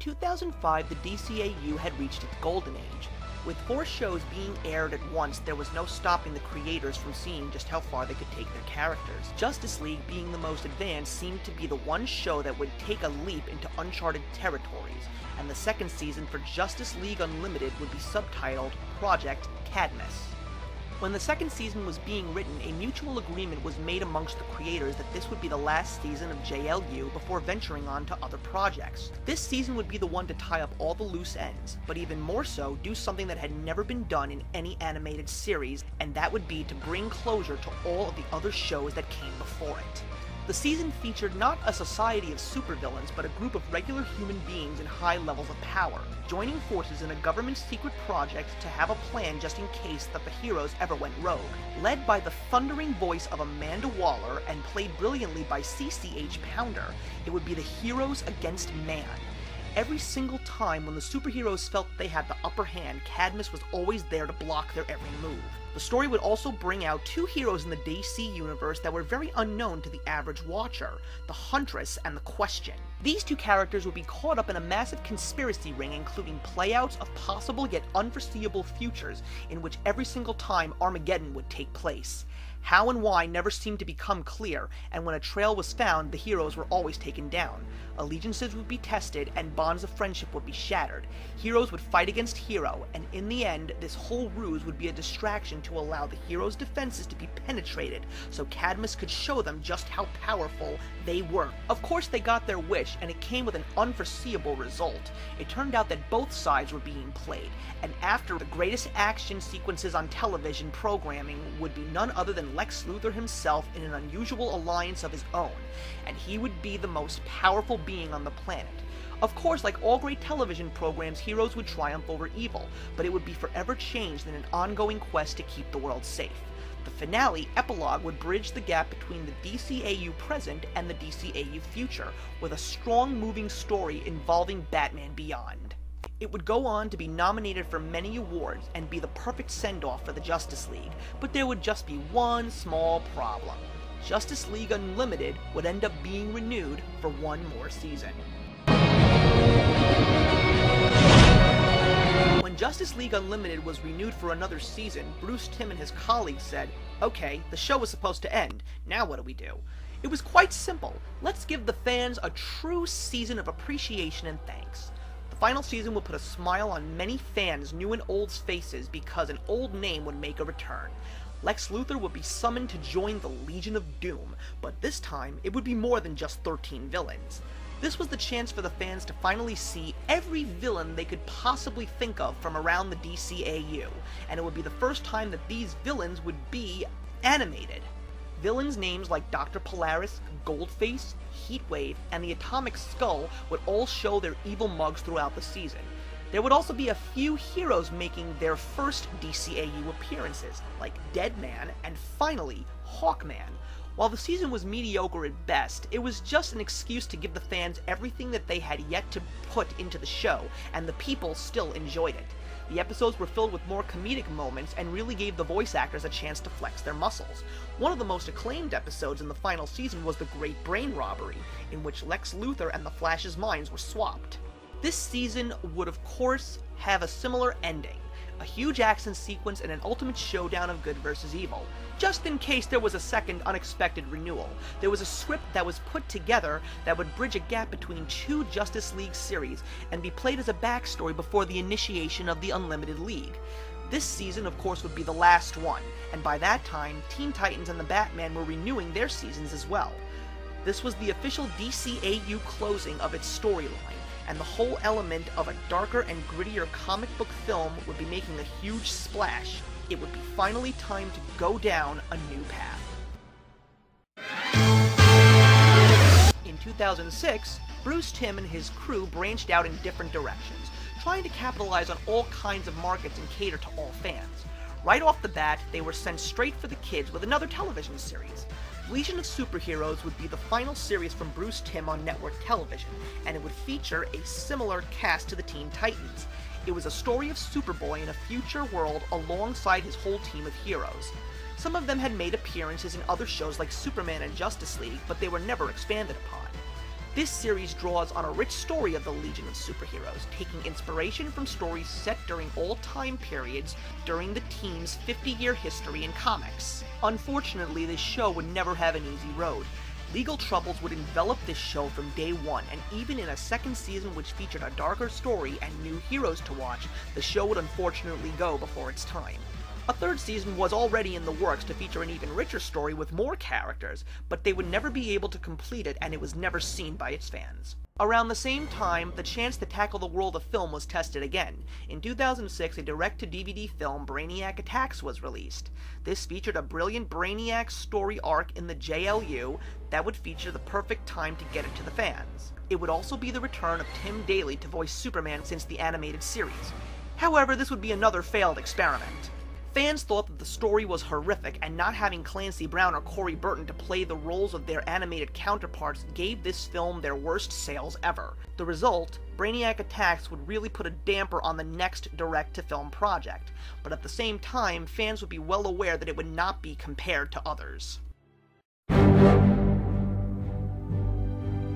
2005, the DCAU had reached its golden age. With 4 shows being aired at once, there was no stopping the creators from seeing just how far they could take their characters. Justice League, being the most advanced, seemed to be the one show that would take a leap into uncharted territories, and the second season for Justice League Unlimited would be subtitled Project Cadmus. When the second season was being written, a mutual agreement was made amongst the creators that this would be the last season of JLU before venturing on to other projects. This season would be the one to tie up all the loose ends, but even more so, do something that had never been done in any animated series, and that would be to bring closure to all of the other shows that came before it. The season featured not a society of supervillains, but a group of regular human beings in high levels of power, joining forces in a government secret project to have a plan just in case that the heroes ever went rogue. Led by the thundering voice of Amanda Waller and played brilliantly by CCH Pounder, it would be the heroes against man. Every single time when the superheroes felt they had the upper hand, Cadmus was always there to block their every move. The story would also bring out 2 heroes in the DC universe that were very unknown to the average watcher, the Huntress and the Question. These 2 characters would be caught up in a massive conspiracy ring including playouts of possible yet unforeseeable futures in which every single time Armageddon would take place. How and why never seemed to become clear, and when a trail was found, the heroes were always taken down. Allegiances would be tested, and bonds of friendship would be shattered. Heroes would fight against hero, and in the end, this whole ruse would be a distraction to allow the heroes' defenses to be penetrated, so Cadmus could show them just how powerful they were. Of course, they got their wish, and it came with an unforeseeable result. It turned out that both sides were being played, and after the greatest action sequences on television programming would be none other than Lex Luthor himself in an unusual alliance of his own, and he would be the most powerful being on the planet. Of course, like all great television programs, heroes would triumph over evil, but it would be forever changed in an ongoing quest to keep the world safe. The finale, Epilogue, would bridge the gap between the DCAU present and the DCAU future, with a strong moving story involving Batman Beyond. It would go on to be nominated for many awards and be the perfect send-off for the Justice League, but there would just be one small problem. Justice League Unlimited would end up being renewed for one more season. When Justice League Unlimited was renewed for another season, Bruce Timm and his colleagues said, "Okay, the show was supposed to end, now what do we do?" It was quite simple. Let's give the fans a true season of appreciation and thanks. The final season would put a smile on many fans' new and old's faces because an old name would make a return. Lex Luthor would be summoned to join the Legion of Doom, but this time it would be more than just 13 villains. This was the chance for the fans to finally see every villain they could possibly think of from around the DCAU, and it would be the first time that these villains would be animated. Villains names like Dr. Polaris, Goldface, Heatwave, and the Atomic Skull would all show their evil mugs throughout the season. There would also be a few heroes making their first DCAU appearances, like Deadman and finally, Hawkman. While the season was mediocre at best, it was just an excuse to give the fans everything that they had yet to put into the show, and the people still enjoyed it. The episodes were filled with more comedic moments and really gave the voice actors a chance to flex their muscles. One of the most acclaimed episodes in the final season was the Great Brain Robbery, in which Lex Luthor and the Flash's minds were swapped. This season would of course have a similar ending, a huge action sequence and an ultimate showdown of good versus evil. Just in case there was a second unexpected renewal, there was a script that was put together that would bridge a gap between 2 Justice League series and be played as a backstory before the initiation of the Unlimited League. This season, of course, would be the last one, and by that time, Teen Titans and the Batman were renewing their seasons as well. This was the official DCAU closing of its storyline, and the whole element of a darker and grittier comic book film would be making a huge splash. It would be finally time to go down a new path. In 2006, Bruce Timm and his crew branched out in different directions, trying to capitalize on all kinds of markets and cater to all fans. Right off the bat, they were sent straight for the kids with another television series. Legion of Superheroes would be the final series from Bruce Timm on network television, and it would feature a similar cast to the Teen Titans. It was a story of Superboy in a future world alongside his whole team of heroes. Some of them had made appearances in other shows like Superman and Justice League, but they were never expanded upon. This series draws on a rich story of the Legion of Superheroes, taking inspiration from stories set during all time periods during the team's 50-year history in comics. Unfortunately, this show would never have an easy road. Legal troubles would envelop this show from day one, and even in a second season which featured a darker story and new heroes to watch, the show would unfortunately go before its time. A third season was already in the works to feature an even richer story with more characters, but they would never be able to complete it, and it was never seen by its fans. Around the same time, the chance to tackle the world of film was tested again. In 2006, a direct-to-DVD film, Brainiac Attacks, was released. This featured a brilliant Brainiac story arc in the JLU that would feature the perfect time to get it to the fans. It would also be the return of Tim Daly to voice Superman since the animated series. However, this would be another failed experiment. Fans thought that the story was horrific, and not having Clancy Brown or Corey Burton to play the roles of their animated counterparts gave this film their worst sales ever. The result, Brainiac Attacks, would really put a damper on the next direct-to-film project, but at the same time, fans would be well aware that it would not be compared to others.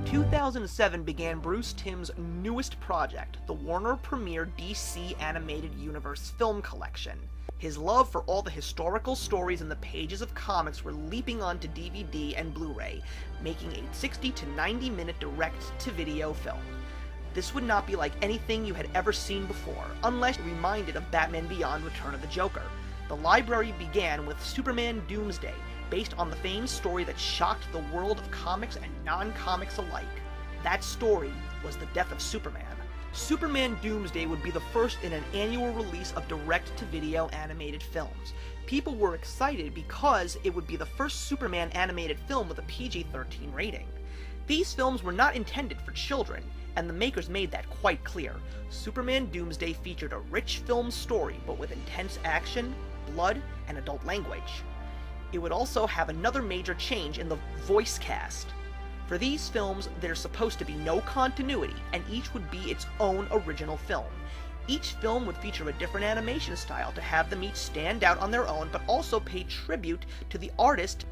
2007 began Bruce Timm's newest project, the Warner Premiere DC Animated Universe film collection. His love for all the historical stories in the pages of comics were leaping onto DVD and Blu-ray, making a 60 to 90 minute direct-to-video film. This would not be like anything you had ever seen before, unless reminded of Batman Beyond: Return of the Joker. The library began with Superman Doomsday, based on the famed story that shocked the world of comics and non-comics alike. That story was the death of Superman. Superman Doomsday would be the first in an annual release of direct-to-video animated films. People were excited because it would be the first Superman animated film with a PG-13 rating. These films were not intended for children, and the makers made that quite clear. Superman Doomsday featured a rich film story, but with intense action, blood, and adult language. It would also have another major change in the voice cast. For these films, there's supposed to be no continuity, and each would be its own original film. Each film would feature a different animation style to have them each stand out on their own, but also pay tribute to the artist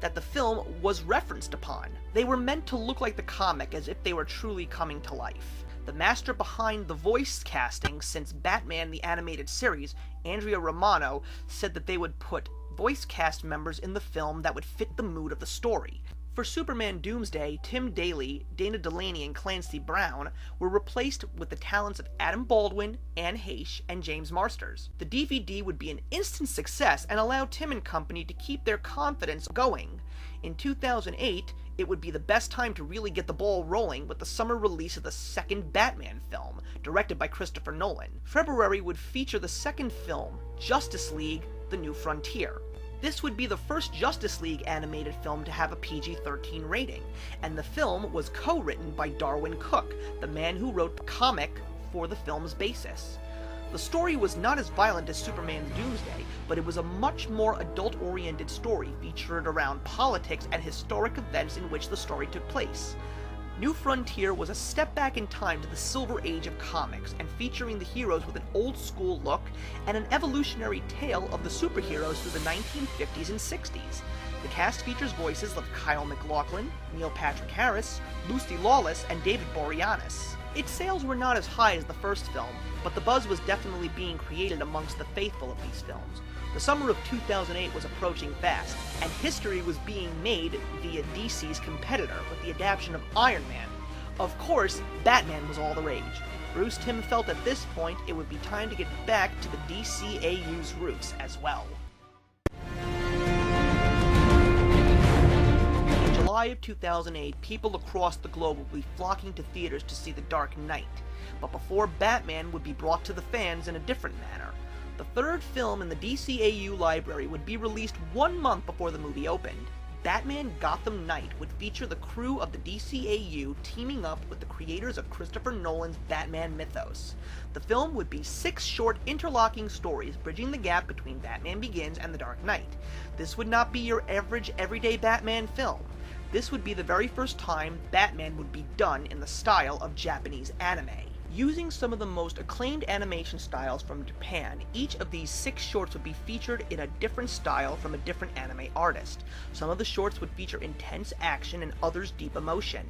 that the film was referenced upon. They were meant to look like the comic, as if they were truly coming to life. The master behind the voice casting since Batman the Animated Series, Andrea Romano, said that they would put voice cast members in the film that would fit the mood of the story. For Superman Doomsday, Tim Daly, Dana Delaney, and Clancy Brown were replaced with the talents of Adam Baldwin, Anne Heche, and James Marsters. The DVD would be an instant success and allow Tim and company to keep their confidence going. In 2008, it would be the best time to really get the ball rolling with the summer release of the second Batman film, directed by Christopher Nolan. February would feature the second film, Justice League: The New Frontier. This would be the first Justice League animated film to have a PG-13 rating, and the film was co-written by Darwyn Cooke, the man who wrote the comic for the film's basis. The story was not as violent as Superman's Doomsday, but it was a much more adult-oriented story featured around politics and historic events in which the story took place. New Frontier was a step back in time to the Silver Age of comics, and featuring the heroes with an old-school look and an evolutionary tale of the superheroes through the 1950s and 60s. The cast features voices of Kyle MacLachlan, Neil Patrick Harris, Lucy Lawless, and David Boreanaz. Its sales were not as high as the first film, but the buzz was definitely being created amongst the faithful of these films. The summer of 2008 was approaching fast, and history was being made via DC's competitor with the adaptation of Iron Man. Of course, Batman was all the rage. Bruce Timm felt at this point it would be time to get back to the DCAU's roots as well. In July of 2008, people across the globe would be flocking to theaters to see The Dark Knight, but before Batman would be brought to the fans in a different manner. The third film in the DCAU library would be released 1 month before the movie opened. Batman Gotham Knight would feature the crew of the DCAU teaming up with the creators of Christopher Nolan's Batman mythos. The film would be 6 short interlocking stories bridging the gap between Batman Begins and The Dark Knight. This would not be your average everyday Batman film. This would be the very first time Batman would be done in the style of Japanese anime. Using some of the most acclaimed animation styles from Japan, each of these 6 shorts would be featured in a different style from a different anime artist. Some of the shorts would feature intense action and others deep emotion.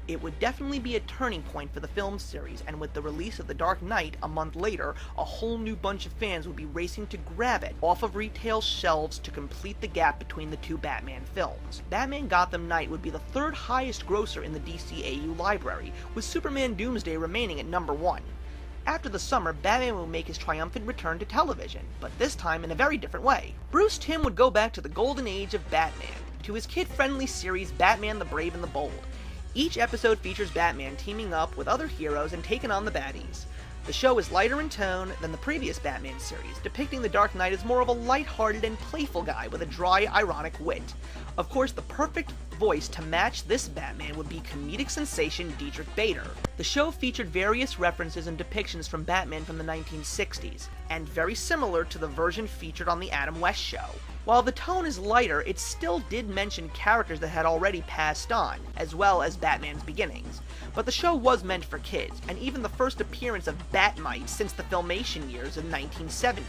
It would definitely be a turning point for the film series, and with the release of The Dark Knight a month later, a whole new bunch of fans would be racing to grab it off of retail shelves to complete the gap between the two Batman films. Batman Gotham Knight would be the third highest grosser in the DCAU library, with Superman Doomsday remaining at number 1. After the summer, Batman would make his triumphant return to television, but this time in a very different way. Bruce Timm would go back to the golden age of Batman, to his kid-friendly series Batman the Brave and the Bold. Each episode features Batman teaming up with other heroes and taking on the baddies. The show is lighter in tone than the previous Batman series, depicting the Dark Knight as more of a light-hearted and playful guy with a dry, ironic wit. Of course, the perfect voice to match this Batman would be comedic sensation Dietrich Bader. The show featured various references and depictions from Batman from the 1960s, and very similar to the version featured on the Adam West Show. While the tone is lighter, it still did mention characters that had already passed on, as well as Batman's beginnings. But the show was meant for kids, and even the first appearance of Batmite since the Filmation years in 1970.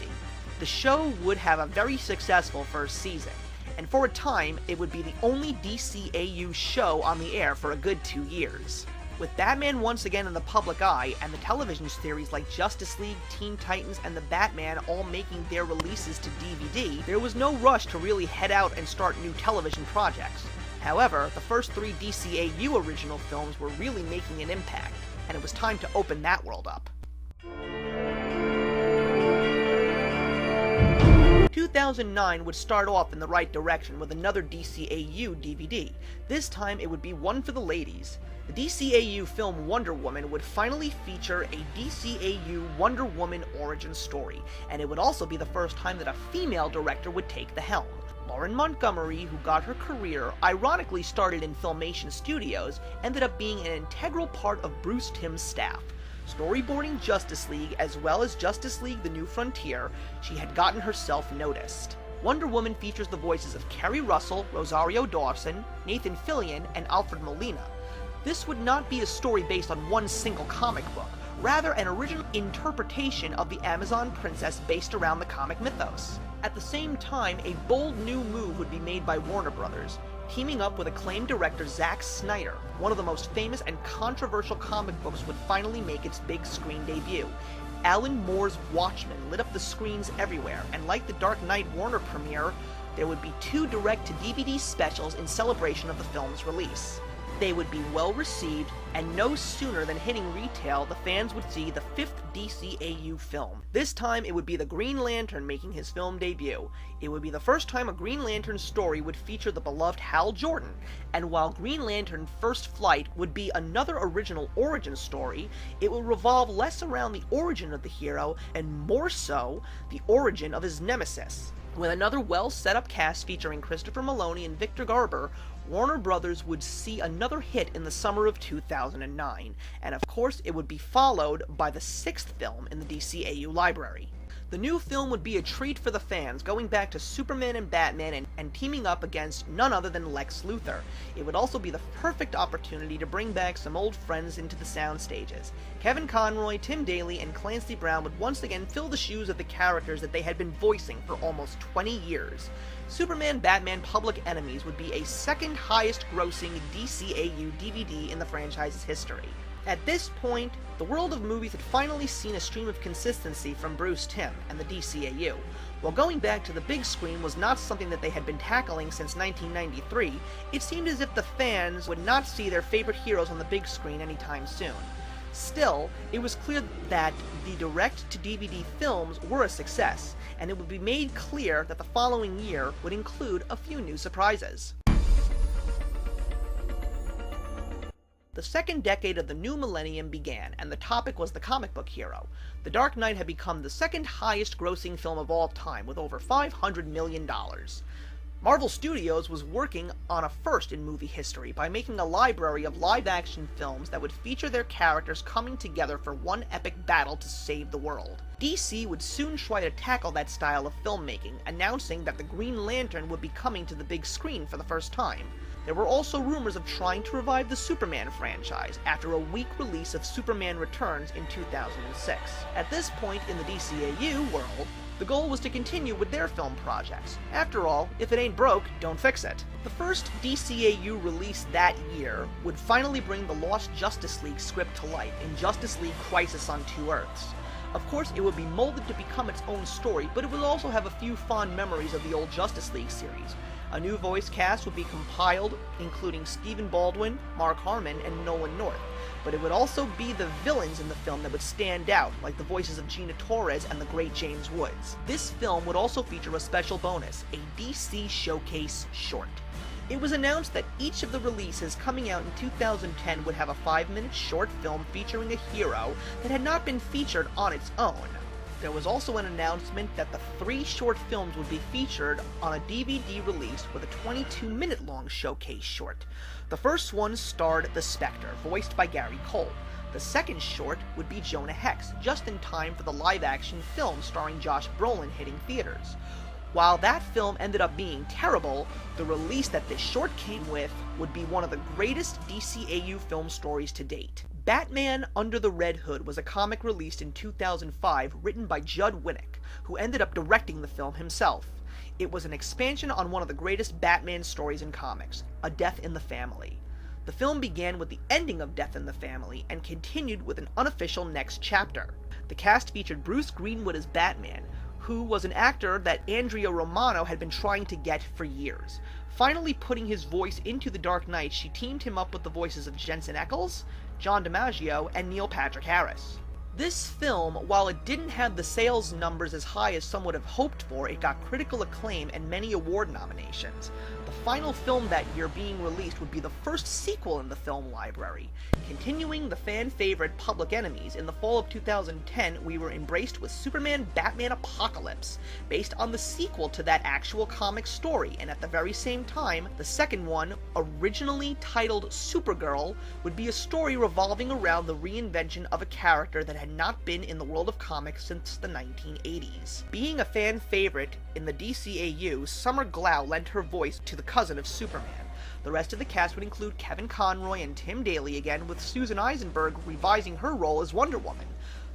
The show would have a very successful first season, and for a time, it would be the only DCAU show on the air for a good 2 years. With Batman once again in the public eye, and the television series like Justice League, Teen Titans, and The Batman all making their releases to DVD, there was no rush to really head out and start new television projects. However, the first 3 DCAU original films were really making an impact, and it was time to open that world up. 2009 would start off in the right direction with another DCAU DVD. This time it would be one for the ladies. The DCAU film Wonder Woman would finally feature a DCAU Wonder Woman origin story, and it would also be the first time that a female director would take the helm. Lauren Montgomery, who got her career, ironically started in Filmation Studios, ended up being an integral part of Bruce Timm's staff. Storyboarding Justice League as well as Justice League The New Frontier, she had gotten herself noticed. Wonder Woman features the voices of Kerry Russell, Rosario Dawson, Nathan Fillion, and Alfred Molina. This would not be a story based on one single comic book, rather an original interpretation of the Amazon princess based around the comic mythos. At the same time, a bold new move would be made by Warner Brothers, teaming up with acclaimed director Zack Snyder. One of the most famous and controversial comic books would finally make its big screen debut. Alan Moore's Watchmen lit up the screens everywhere, and like the Dark Knight Warner premiere, there would be 2 direct-to-DVD specials in celebration of the film's release. They would be well received, and no sooner than hitting retail, the fans would see the 5th DCAU film. This time, it would be the Green Lantern making his film debut. It would be the first time a Green Lantern story would feature the beloved Hal Jordan, and while Green Lantern First Flight would be another original origin story, it would revolve less around the origin of the hero, and more so, the origin of his nemesis. With another well-set-up cast featuring Christopher Maloney and Victor Garber, Warner Brothers would see another hit in the summer of 2009, and of course it would be followed by the 6th film in the DCAU library. The new film would be a treat for the fans, going back to Superman and Batman and teaming up against none other than Lex Luthor. It would also be the perfect opportunity to bring back some old friends into the sound stages. Kevin Conroy, Tim Daly, and Clancy Brown would once again fill the shoes of the characters that they had been voicing for almost 20 years. Superman Batman Public Enemies would be a second highest grossing DCAU DVD in the franchise's history. At this point, the world of movies had finally seen a stream of consistency from Bruce Timm and the DCAU. While going back to the big screen was not something that they had been tackling since 1993, it seemed as if the fans would not see their favorite heroes on the big screen anytime soon. Still, it was clear that the direct-to-DVD films were a success, and it would be made clear that the following year would include a few new surprises. The second decade of the new millennium began, and the topic was the comic book hero. The Dark Knight had become the second highest grossing film of all time, with over $500 million. Marvel Studios was working on a first in movie history by making a library of live-action films that would feature their characters coming together for one epic battle to save the world. DC would soon try to tackle that style of filmmaking, announcing that the Green Lantern would be coming to the big screen for the first time. There were also rumors of trying to revive the Superman franchise after a weak release of Superman Returns in 2006. At this point in the DCAU world, The goal was to continue with their film projects. After all, if it ain't broke, don't fix it. The first DCAU release that year would finally bring the Lost Justice League script to life in Justice League Crisis on Two Earths. Of course, it would be molded to become its own story, but it would also have a few fond memories of the old Justice League series. A new voice cast would be compiled, including Stephen Baldwin, Mark Harmon, and Nolan North, but it would also be the villains in the film that would stand out, like the voices of Gina Torres and the great James Woods. This film would also feature a special bonus, a DC Showcase short. It was announced that each of the releases coming out in 2010 would have a 5-minute short film featuring a hero that had not been featured on its own. There was also an announcement that the 3 short films would be featured on a DVD release with a 22-minute long showcase short. The first one starred the Spectre, voiced by Gary Cole. The second short would be Jonah Hex, just in time for the live-action film starring Josh Brolin hitting theaters. While that film ended up being terrible, the release that this short came with would be one of the greatest DCAU film stories to date. Batman Under the Red Hood was a comic released in 2005 written by Judd Winnick, who ended up directing the film himself. It was an expansion on one of the greatest Batman stories in comics, A Death in the Family. The film began with the ending of Death in the Family and continued with an unofficial next chapter. The cast featured Bruce Greenwood as Batman, who was an actor that Andrea Romano had been trying to get for years. Finally putting his voice into The Dark Knight, she teamed him up with the voices of Jensen Ackles, John DiMaggio, and Neil Patrick Harris. This film, while it didn't have the sales numbers as high as some would have hoped for, it got critical acclaim and many award nominations. The final film that year being released would be the first sequel in the film library. Continuing the fan favorite Public Enemies, in the fall of 2010 we were embraced with Superman Batman Apocalypse, based on the sequel to that actual comic story, and at the very same time, the second one, originally titled Supergirl, would be a story revolving around the reinvention of a character that had not been in the world of comics since the 1980s. Being a fan favorite in the DCAU, Summer Glau lent her voice to the cousin of Superman. The rest of the cast would include Kevin Conroy and Tim Daly again, with Susan Eisenberg revising her role as Wonder Woman.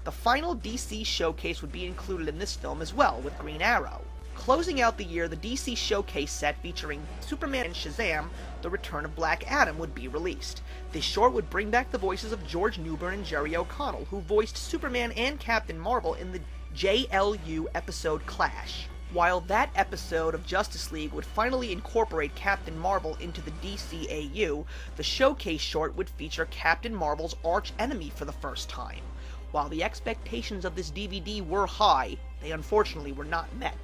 The final DC showcase would be included in this film as well, with Green Arrow. Closing out the year, the DC Showcase set featuring Superman and Shazam, The Return of Black Adam, would be released. This short would bring back the voices of George Newbern and Jerry O'Connell, who voiced Superman and Captain Marvel in the JLU episode Clash. While that episode of Justice League would finally incorporate Captain Marvel into the DCAU, the showcase short would feature Captain Marvel's arch-enemy for the first time. While the expectations of this DVD were high, they unfortunately were not met.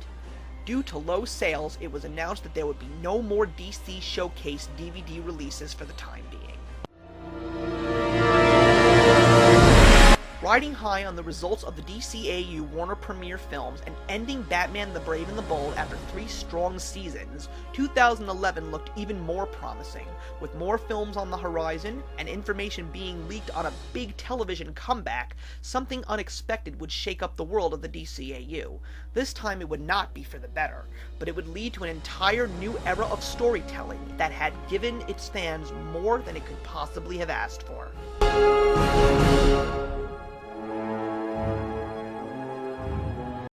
Due to low sales, it was announced that there would be no more DC Showcase DVD releases for the time being. Riding high on the results of the DCAU Warner Premiere films and ending Batman the Brave and the Bold after 3 strong seasons, 2011 looked even more promising, with more films on the horizon and information being leaked on a big television comeback. Something unexpected would shake up the world of the DCAU. This time it would not be for the better, but it would lead to an entire new era of storytelling that had given its fans more than it could possibly have asked for.